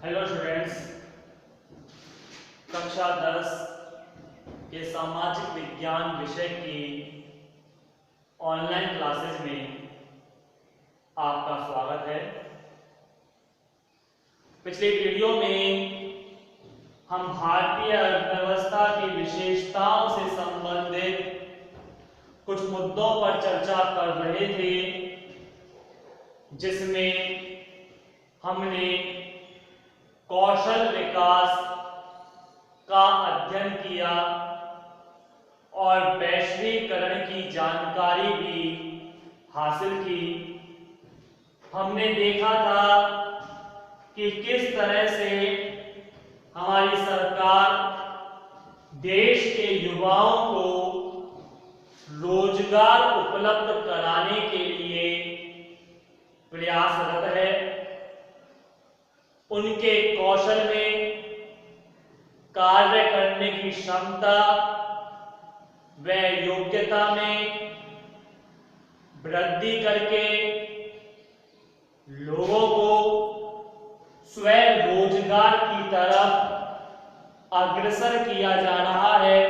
Hello students, कक्षा 10 के सामाजिक विज्ञान विषय की ऑनलाइन क्लासेस में आपका स्वागत है। पिछले वीडियो में हम भारतीय अर्थव्यवस्था की विशेषताओं से संबंधित कुछ मुद्दों पर चर्चा कर रहे थे, जिसमें हमने कौशल विकास का अध्ययन किया और वैश्वीकरण की जानकारी भी हासिल की। हमने देखा था कि किस तरह से हमारी सरकार देश के युवाओं को रोजगार उपलब्ध कराने के लिए प्रयासरत है। उनके कौशल में कार्य करने की क्षमता व योग्यता में वृद्धि करके लोगों को स्वयं रोजगार की तरफ अग्रसर किया जा रहा है।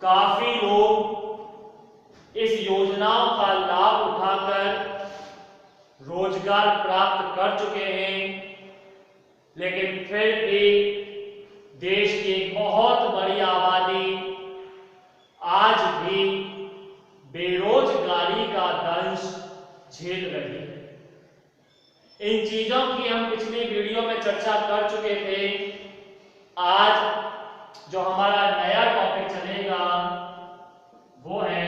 काफी लोग इस योजनाओं का लाभ उठाकर रोजगार प्राप्त कर चुके हैं, लेकिन फिर भी देश की एक बहुत बड़ी आबादी आज भी बेरोजगारी का दंश झेल रही है। इन चीजों की हम पिछली वीडियो में चर्चा कर चुके थे। आज जो हमारा नया टॉपिक चलेगा वो है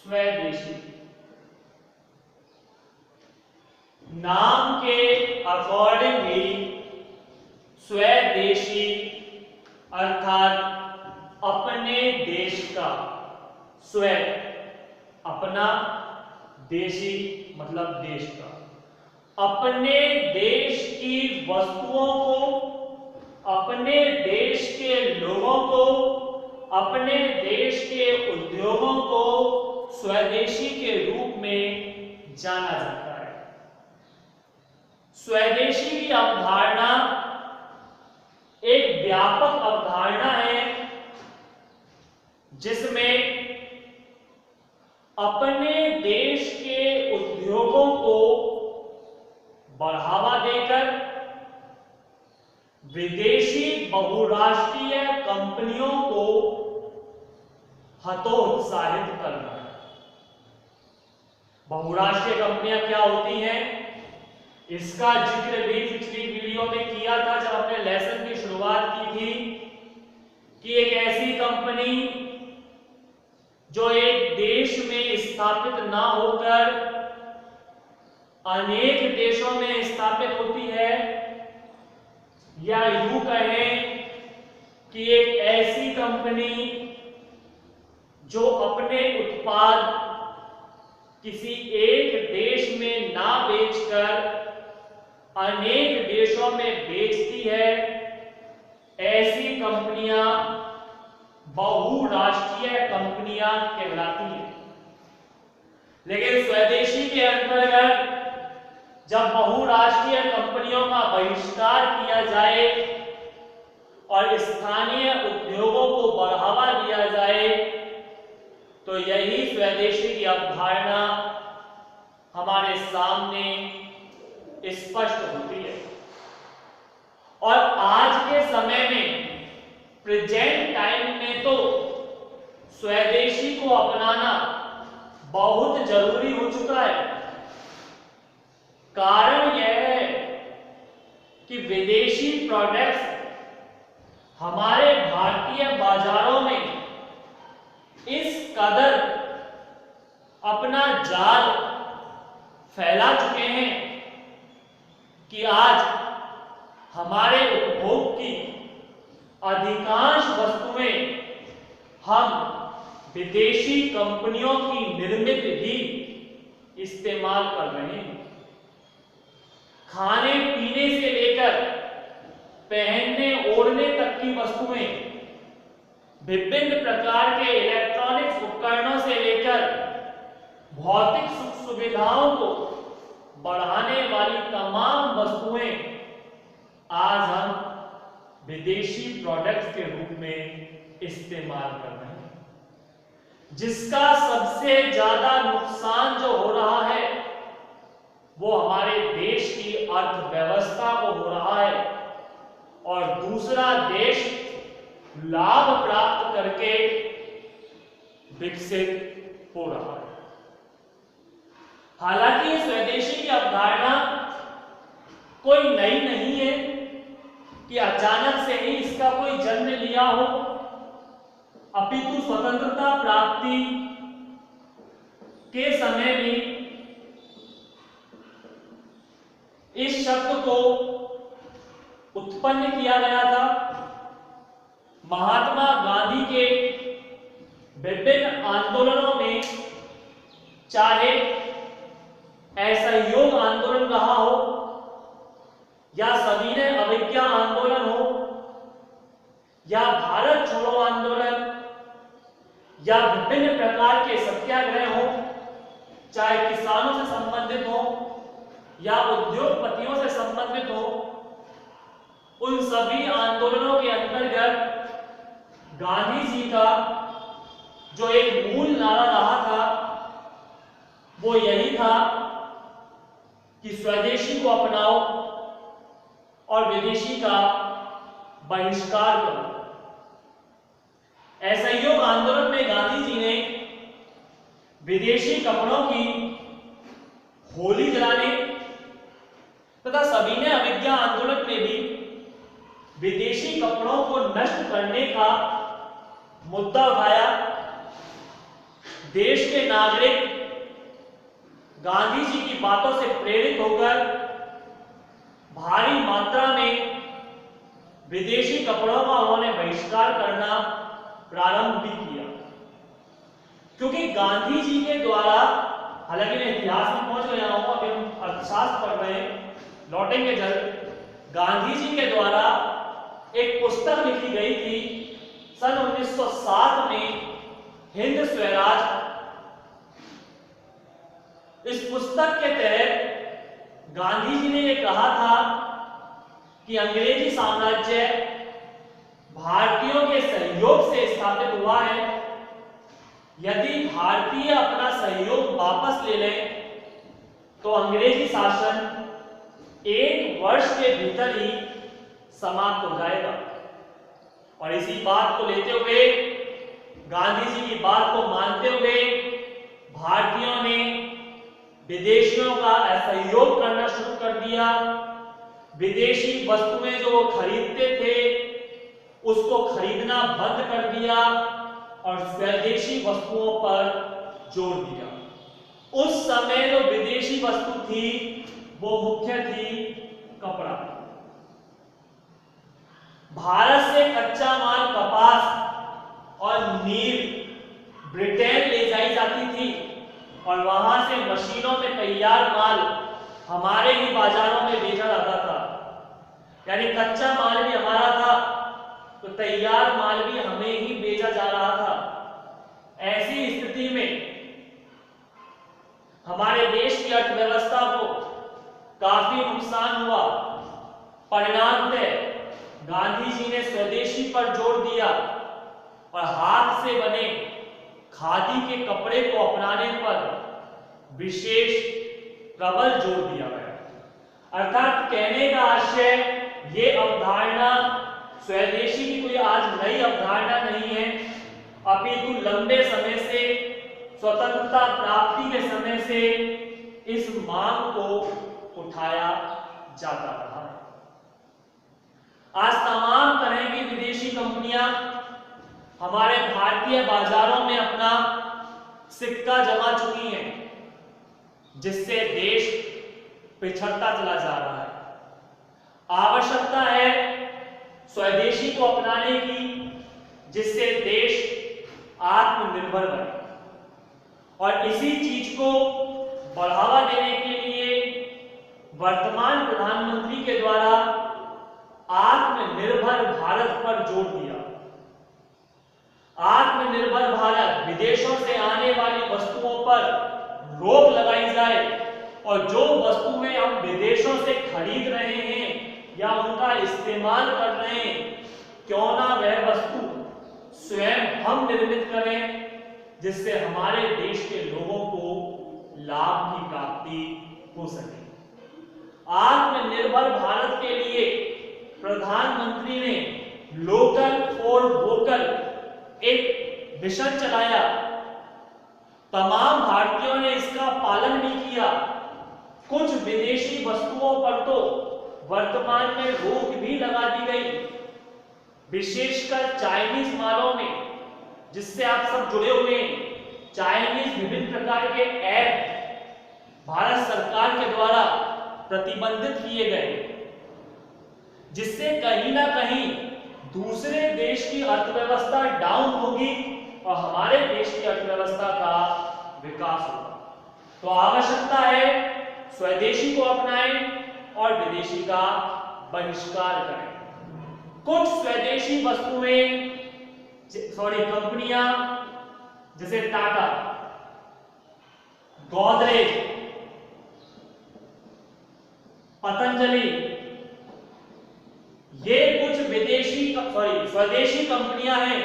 स्वदेशी। नाम के अकॉर्डिंग ही स्वदेशी अर्थात अपने देश का, स्व अपना, देशी मतलब देश का, अपने देश की वस्तुओं को, अपने देश के लोगों को, अपने देश के उद्योगों को स्वदेशी के रूप में जाना जाता है। स्वदेशी की अवधारणा एक व्यापक अवधारणा है, जिसमें अपने देश के उद्योगों को बढ़ावा देकर विदेशी बहुराष्ट्रीय कंपनियों को हतोत्साहित करना है। बहुराष्ट्रीय कंपनियां क्या होती हैं, इसका जिक्र भी पिछली वीडियो में किया था जब हमने लेसन की शुरुआत की थी कि एक ऐसी कंपनी जो एक देश में स्थापित ना होकर अनेक देशों में स्थापित होती है, या यूं कहें कि एक ऐसी कंपनी जो अपने उत्पाद किसी एक देश में ना बेचकर अनेक देशों में बेचती है, ऐसी कंपनियां बहुराष्ट्रीय कंपनियां कहलाती हैं। लेकिन स्वदेशी के अंतर्गत जब बहुराष्ट्रीय कंपनियों का बहिष्कार किया जाए और स्थानीय उद्योगों को बढ़ावा दिया जाए, तो यही स्वदेशी की अवधारणा हमारे सामने स्पष्ट होती है। और आज के समय में, प्रेजेंट टाइम में तो स्वदेशी को अपनाना बहुत जरूरी हो चुका है। कारण यह है कि विदेशी प्रोडक्ट्स हमारे भारतीय बाजारों में इस कदर अपना जाल फैला चुके हैं कि आज हमारे उपभोग की अधिकांश वस्तुएं हम विदेशी कंपनियों की निर्मित ही इस्तेमाल कर रहे हैं। खाने पीने से लेकर पहनने ओढ़ने तक की वस्तुएं, विभिन्न प्रकार के इलेक्ट्रॉनिक्स उपकरणों से लेकर भौतिक सुख सुविधाओं को बढ़ाने वाली तमाम वस्तुएं आज हम विदेशी प्रोडक्ट्स के रूप में इस्तेमाल कर रहे हैं, जिसका सबसे ज्यादा नुकसान जो हो रहा है वो हमारे देश की अर्थव्यवस्था को हो रहा है और दूसरा देश लाभ प्राप्त करके विकसित हो रहा है। हालांकि स्वदेशी की अवधारणा कोई नई नहीं है कि अचानक से ही इसका कोई जन्म लिया हो, अपितु स्वतंत्रता प्राप्ति के समय में इस शब्द को उत्पन्न किया गया था। महात्मा गांधी के विभिन्न आंदोलनों में, चाहे असहयोग आंदोलन रहा हो या सविनय अवज्ञा आंदोलन हो या भारत छोड़ो आंदोलन या विभिन्न प्रकार के सत्याग्रह हो, चाहे किसानों से संबंधित हो या उद्योगपतियों से संबंधित हो, उन सभी आंदोलनों के अंतर्गत गांधी जी का जो एक मूल नारा रहा था वो यही था कि स्वदेशी को अपनाओ और विदेशी का बहिष्कार करो। असहयोग आंदोलन में गांधी जी ने विदेशी कपड़ों की होली जलाने तथा सविनय अवज्ञा आंदोलन में भी विदेशी कपड़ों को नष्ट करने का मुद्दा उठाया। देश के नागरिक गांधी जी की बातों से प्रेरित होकर भारी मात्रा में विदेशी कपड़ों का उन्होंने बहिष्कार करना प्रारंभ भी किया, क्योंकि गांधी जी के द्वारा, हालांकि मैं इतिहास में पहुंच गया हूं, अभी हम अर्थशास्त्र पढ़ रहे हैं, लौटेंगे जल्द। गांधी जी के द्वारा एक पुस्तक लिखी गई थी सन 1907 में, हिंद स्वराज। इस पुस्तक के तहत गांधी जी ने यह कहा था कि अंग्रेजी साम्राज्य भारतीयों के सहयोग से स्थापित हुआ है। यदि भारतीय अपना सहयोग वापस ले लें तो अंग्रेजी शासन 1 वर्ष के भीतर ही समाप्त हो जाएगा। और इसी बात को लेते हुए, गांधी जी की बात को मानते हुए, भारतीयों ने विदेशियों का असहयोग करना शुरू कर दिया। विदेशी वस्तुएं जो वो खरीदते थे उसको खरीदना बंद कर दिया और स्वदेशी वस्तुओं पर जोर दिया। उस समय जो विदेशी वस्तु थी वो मुख्य थी कपड़ा। भारत से कच्चा माल कपास और नील ब्रिटेन ले जाई जाती थी और वहां से मशीनों में तैयार माल हमारे ही बाजारों में बेचा जाता था। यानी कच्चा माल भी हमारा था तो तैयार माल भी हमें ही बेचा जा रहा था। ऐसी स्थिति में हमारे देश की अर्थव्यवस्था को काफी नुकसान हुआ। परिणामतः गांधी जी ने स्वदेशी पर जोर दिया और हाथ से बने खादी के कपड़े को अपनाने पर विशेष प्रबल जोर दिया गया। अर्थात कहने का आशय, ये अवधारणा स्वदेशी की कोई आज नई अवधारणा नहीं है, अपितु लंबे समय से, स्वतंत्रता प्राप्ति के समय से इस मांग को उठाया जाता रहा है। आज तमाम तरह की विदेशी कंपनियां हमारे भारतीय बाजारों में अपना सिक्का जमा चुकी हैं, जिससे देश पिछड़ता चला जा रहा है। आवश्यकता है स्वदेशी को अपनाने की, जिससे देश आत्मनिर्भर बने। और इसी चीज को बढ़ावा देने के लिए वर्तमान प्रधानमंत्री के द्वारा आत्मनिर्भर भारत पर जोर दिया। आत्मनिर्भर भारत, विदेशों से आने वाली वस्तुओं पर रोक लगाई जाए और जो वस्तुएं हम विदेशों से खरीद रहे हैं या उनका इस्तेमाल कर रहे हैं, क्यों ना वह वस्तु स्वयं हम निर्मित करें, जिससे हमारे देश के लोगों को लाभ की प्राप्ति हो सके। आत्मनिर्भर भारत के लिए प्रधानमंत्री ने लोकल फॉर वोकल एक मिशन चलाया। तमाम भारतीयों ने इसका पालन भी किया। कुछ विदेशी वस्तुओं पर तो वर्तमान में रोक भी लगा दी गई, विशेषकर चाइनीज मालों में, जिससे आप सब जुड़े हुए हैं। चाइनीज विभिन्न प्रकार के ऐप भारत सरकार के द्वारा प्रतिबंधित किए गए, जिससे कहीं ना कहीं दूसरे देश की अर्थव्यवस्था डाउन होगी और हमारे देश की अर्थव्यवस्था का विकास होगा। तो आवश्यकता है स्वदेशी को अपनाएं और विदेशी का बहिष्कार करें। कुछ स्वदेशी वस्तुएं कंपनियां जैसे टाटा, गोदरेज, पतंजलि, ये कुछ स्वदेशी कंपनियां हैं।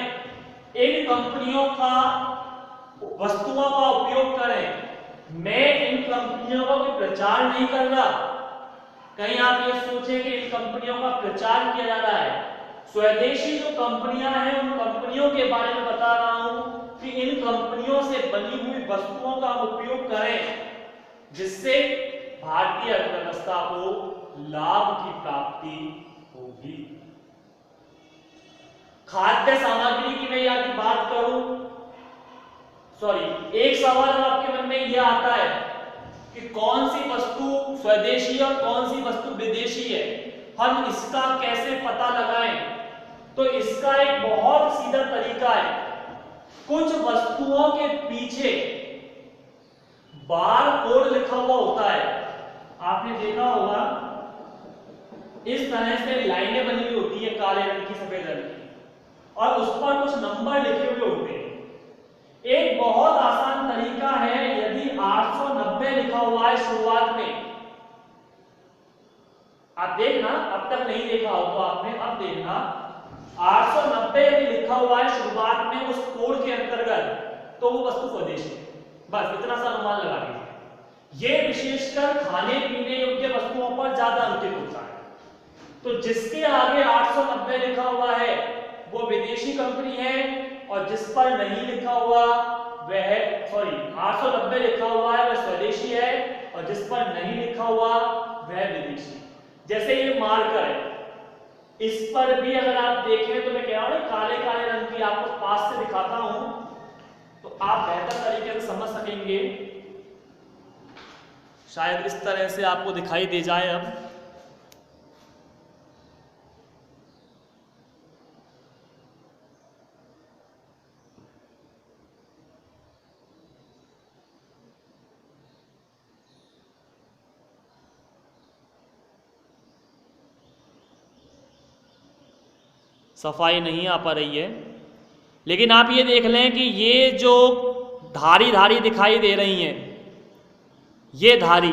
इन कंपनियों का वस्तुओं का उपयोग करें। मैं इन कंपनियों का कोई प्रचार नहीं कर रहा। कहीं आप ये सोचें कि इन कंपनियों का प्रचार किया जा रहा है। स्वदेशी जो कंपनियां हैं उन कंपनियों के बारे में बता रहा हूं कि इन कंपनियों से बनी हुई वस्तुओं का उपयोग करें, जिससे भारतीय अर्थव्यवस्था को लाभ की प्राप्ति होगी। खाद्य सामग्री की मैं यदि बात करूं, एक सवाल आपके मन में यह आता है कि कौन सी वस्तु स्वदेशी और कौन सी वस्तु विदेशी है, हम इसका कैसे पता लगाएं? तो इसका एक बहुत सीधा तरीका है। कुछ वस्तुओं के पीछे बार कोड लिखा हुआ होता है। आपने देखा होगा इस तरह से लाइनें बनी हुई होती है काले रंग की, सफेद रंग की, और उस पर कुछ नंबर लिखे हुए होते हैं। एक बहुत आसान तरीका है, यदि 890 लिखा हुआ है शुरुआत में, आप देखना, अब तक नहीं देखा हो तो आपने अब देखना, 890 यदि लिखा हुआ है शुरुआत में उस कोड के अंतर्गत, तो वो वस्तु स्वदेशी है। बस इतना सा अनुमान लगा लीजिए। ये विशेषकर खाने पीने योग्य वस्तुओं पर ज्यादा अंकित होता है। तो जिसके आगे 890 लिखा हुआ है वो विदेशी कंपनी है, और जिस पर नहीं लिखा हुआ वह 890 लिखा हुआ है वह स्वदेशी है, और जिस पर नहीं लिखा हुआ वह विदेशी। जैसे ये मार्कर है, इस पर भी अगर आप देखें तो मैं कह रहा हूं काले काले रंग की, आपको पास से दिखाता हूं तो आप बेहतर तरीके से समझ सकेंगे। शायद इस तरह से आपको दिखाई दे जाए। अब सफाई नहीं आ पा रही है, लेकिन आप ये देख लें कि ये जो धारी धारी दिखाई दे रही हैं, ये धारी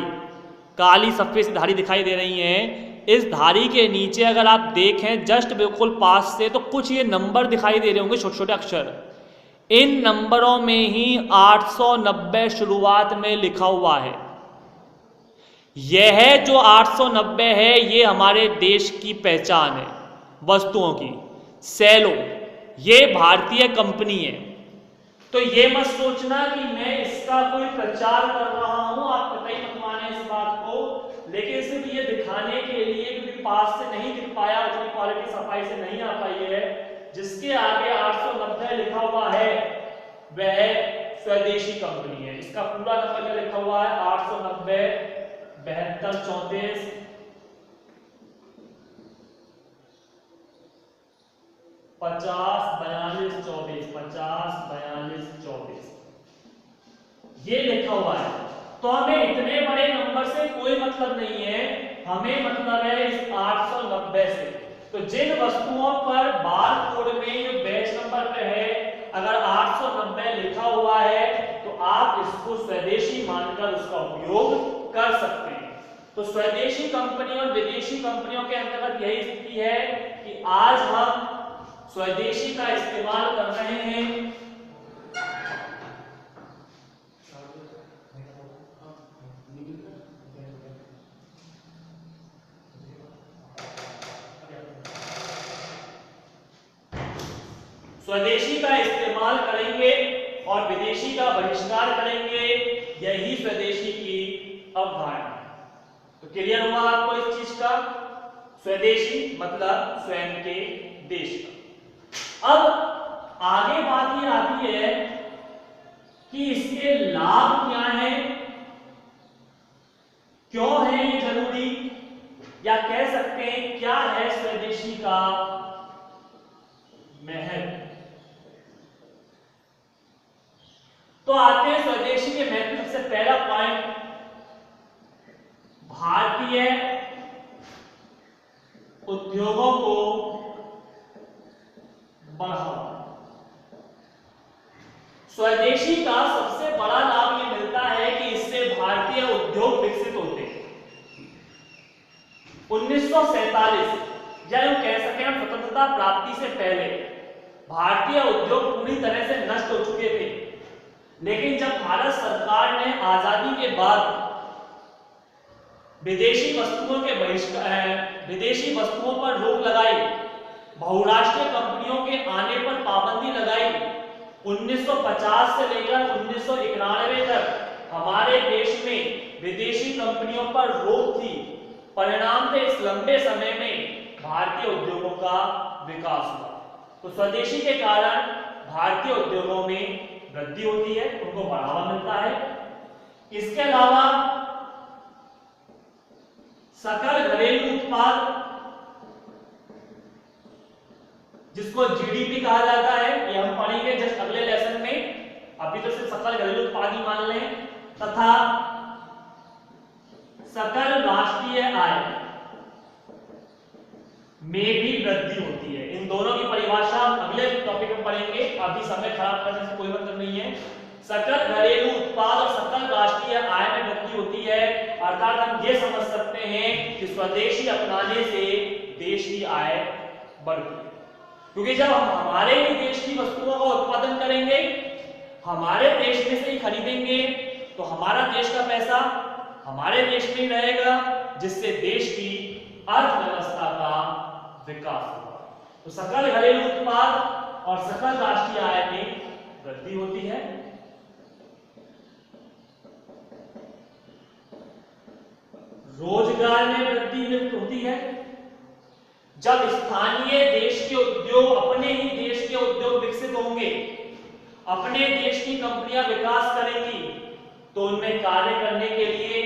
काली सफेद सी धारी दिखाई दे रही हैं, इस धारी के नीचे अगर आप देखें जस्ट बिल्कुल पास से, तो कुछ ये नंबर दिखाई दे रहे होंगे, छोटे छोटे अक्षर। इन नंबरों में ही 890 शुरुआत में लिखा हुआ है। यह जो 890 है ये हमारे देश की पहचान है वस्तुओं की। सेलो ये भारतीय कंपनी है। तो ये मत सोचना कि मैं इसका कोई प्रचार कर रहा हूं, आप कतई मत माने इस बात को, लेकिन सिर्फ ये दिखाने के लिए, क्योंकि पास से नहीं दिख पाया, उतनी क्वालिटी सफाई से नहीं आ पाई है, जिसके आगे 890 लिखा हुआ है वह स्वदेशी कंपनी है। इसका पूरा नंबर क्या लिखा हुआ है? 890 72 34 50 42 24 50 42 24 ये लिखा हुआ है। तो हमें इतने बड़े नंबर से कोई मतलब नहीं है, हमें मतलब है इस 890 से। तो जिन वस्तुओं पर बार कोड में जो बैच नंबर पे है अगर 890 लिखा हुआ है तो आप इसको स्वदेशी मानकर उसका उपयोग कर सकते हैं। तो स्वदेशी कंपनी और विदेशी कंपनियों के अंतर्गत यही स्थिति है कि आज हम स्वदेशी का इस्तेमाल कर रहे हैं स्वदेशी का इस्तेमाल करेंगे और विदेशी का बहिष्कार करेंगे, यही स्वदेशी की अवधारणा। तो क्लियर हुआ आपको इस चीज का? स्वदेशी मतलब स्वयं के देश का। अब आगे बात ये आती है कि इसके लाभ क्या है, क्यों है ये जरूरी, या कह सकते हैं क्या है स्वदेशी का महत्व। तो आते हैं स्वदेशी के महत्व से पहला पॉइंट, भारतीय उद्योगों को बढ़ावा। स्वदेशी का सबसे बड़ा लाभ यह मिलता है कि इससे भारतीय उद्योग विकसित होते हैं। 1947 या यूं कह सकें हम स्वतंत्रता प्राप्ति से पहले भारतीय उद्योग पूरी तरह से नष्ट हो चुके थे, लेकिन जब भारत सरकार ने आजादी के बाद विदेशी वस्तुओं पर रोक लगाई, बहुराष्ट्रीय कंपनियों के आने पर पाबंदी लगाई, 1950 से लेकर 1991 तक हमारे देश में विदेशी कंपनियों पर रोक थी। परिणाम से इस लंबे समय में भारतीय उद्योगों का विकास हुआ। तो स्वदेशी के कारण भारतीय उद्योगों में वृद्धि होती है, उनको बढ़ावा मिलता है। इसके अलावा सकल घरेलू उत्पाद, जिसको जीडीपी कहा जाता है, ये हम पढ़ेंगे जस्ट अगले लेसन में। अभी तो सिर्फ सकल घरेलू उत्पाद ही मान लें, तथा सकल राष्ट्रीय आय में भी वृद्धि होती है। इन दोनों की परिभाषा अगले टॉपिक में पढ़ेंगे, अभी समय खराब करने से कोई मतलब नहीं है। सकल घरेलू उत्पाद और सकल राष्ट्रीय आय में वृद्धि होती है, अर्थात हम ये समझ सकते हैं कि स्वदेशी अपनाने से देश की आय बढ़ती है, क्योंकि जब हम हमारे ही देश की वस्तुओं का उत्पादन करेंगे, हमारे देश में से ही खरीदेंगे, तो हमारा देश का पैसा हमारे देश में ही रहेगा, जिससे देश की अर्थव्यवस्था का विकास होगा। तो सकल घरेलू उत्पाद और सकल राष्ट्रीय आय में वृद्धि होती है। रोजगार में वृद्धि होती है। जब स्थानीय देश के उद्योग, अपने ही देश के उद्योग विकसित होंगे, अपने देश की कंपनियां विकास करेंगी, तो उनमें कार्य करने के लिए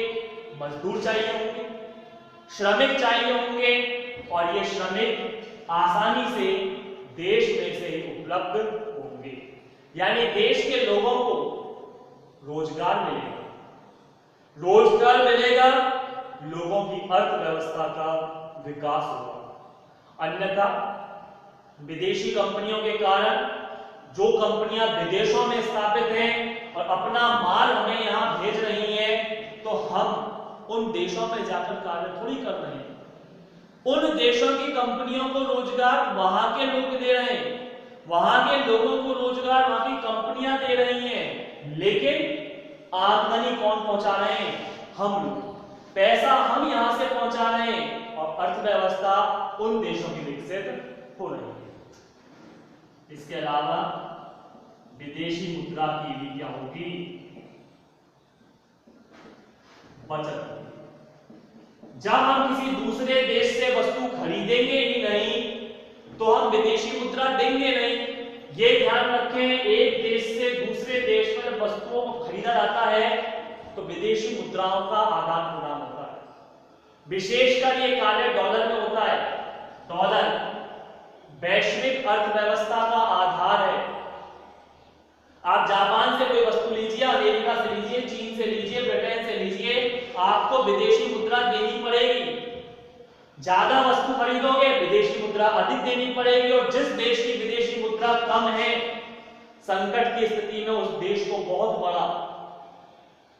मजदूर चाहिए होंगे, श्रमिक चाहिए होंगे, और ये श्रमिक आसानी से देश में से ही उपलब्ध होंगे, यानी देश के लोगों को रोजगार मिलेगा। रोजगार मिलेगा, लोगों की अर्थव्यवस्था का विकास होगा। अन्यथा विदेशी कंपनियों के कारण जो कंपनियां विदेशों में स्थापित हैं और अपना माल हमें यहां भेज रही हैं, तो हम उन देशों में जाकर कार्य थोड़ी कर रहे हैं। उन देशों की कंपनियों को रोजगार वहां के लोग दे रहे हैं, वहां के लोगों को रोजगार वहां की कंपनियां दे रही हैं, लेकिन आमदनी कौन पहुंचा रहे हैं? हम लोग। पैसा हम यहां से पहुंचा रहे हैं और अर्थव्यवस्था उन देशों की विकसित हो रही है। इसके अलावा विदेशी मुद्रा की भी क्या होगी? बचत होगी। जब हम किसी दूसरे देश से वस्तु खरीदेंगे ही नहीं, तो हम विदेशी मुद्रा देंगे नहीं। ये ध्यान रखें, एक देश से दूसरे देश में वस्तुओं को खरीदा जाता है तो विदेशी मुद्राओं का आदान प्रदान होता है। विशेषकर ये काले डॉलर में होता है। डॉलर वैश्विक अर्थव्यवस्था का आधार है। आप जापान से कोई वस्तु लीजिए, अमेरिका से लीजिए, चीन से लीजिए, ब्रिटेन से लीजिए, आपको विदेशी मुद्रा देनी पड़ेगी। ज्यादा वस्तु खरीदोगे, विदेशी मुद्रा अधिक देनी पड़ेगी, और जिस देश की विदेशी मुद्रा कम है, संकट की स्थिति में उस देश को बहुत बड़ा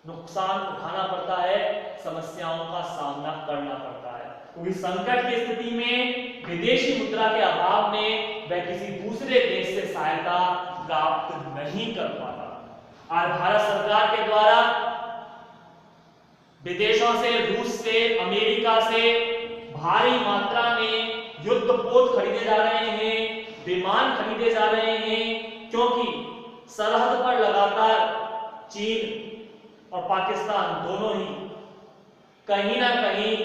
नुकसान उठाना पड़ता है, समस्याओं का सामना करना पड़ता है, क्योंकि संकट की स्थिति में विदेशी मुद्रा के अभाव में वह किसी दूसरे देश से सहायता प्राप्त नहीं कर पाता। और भारत सरकार के द्वारा विदेशों से, रूस से, अमेरिका से भारी मात्रा में युद्धपोत खरीदे जा रहे हैं, विमान खरीदे जा रहे हैं, क्योंकि सरहद पर लगातार चीन और पाकिस्तान दोनों ही कहीं ना कहीं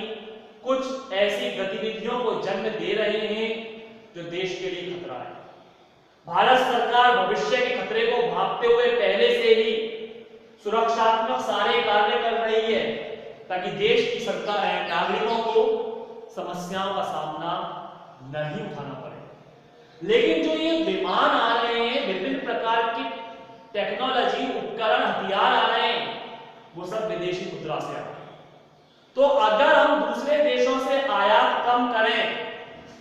कुछ ऐसी गतिविधियों को जन्म दे रहे हैं जो देश के लिए खतरा है। भारत सरकार भविष्य के खतरे को भांपते हुए पहले से ही सुरक्षात्मक सारे कार्य कर रही है, ताकि देश की सरकार नागरिकों को समस्याओं का सामना नहीं उठाना पड़े। लेकिन जो ये विमान आ रहे हैं, विभिन्न प्रकार की टेक्नोलॉजी, उपकरण, हथियार आ रहे हैं, वो सब विदेशी मुद्रा से आ रहे हैं। तो अगर हम दूसरे देशों से आयात कम करें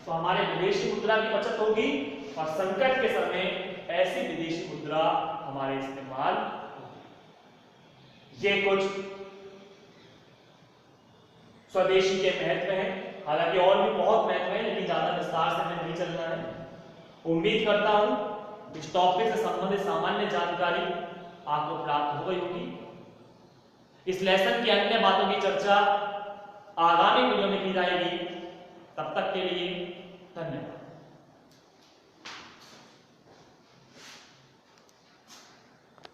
तो हमारे विदेशी मुद्रा की बचत होगी और संकट के समय ऐसी विदेशी मुद्रा हमारे इस्तेमाल होगी। ये कुछ स्वदेशी के महत्व हैं, हालांकि और भी बहुत महत्व है, लेकिन ज्यादा विस्तार से हमें नहीं चलना है। उम्मीद करता हूं इस टॉपिक से संबंधित सामान्य जानकारी आपको प्राप्त हो गई होगी। इस लेसन की अन्य बातों की चर्चा आगामी वीडियो में की जाएगी। तब तक के लिए धन्यवाद।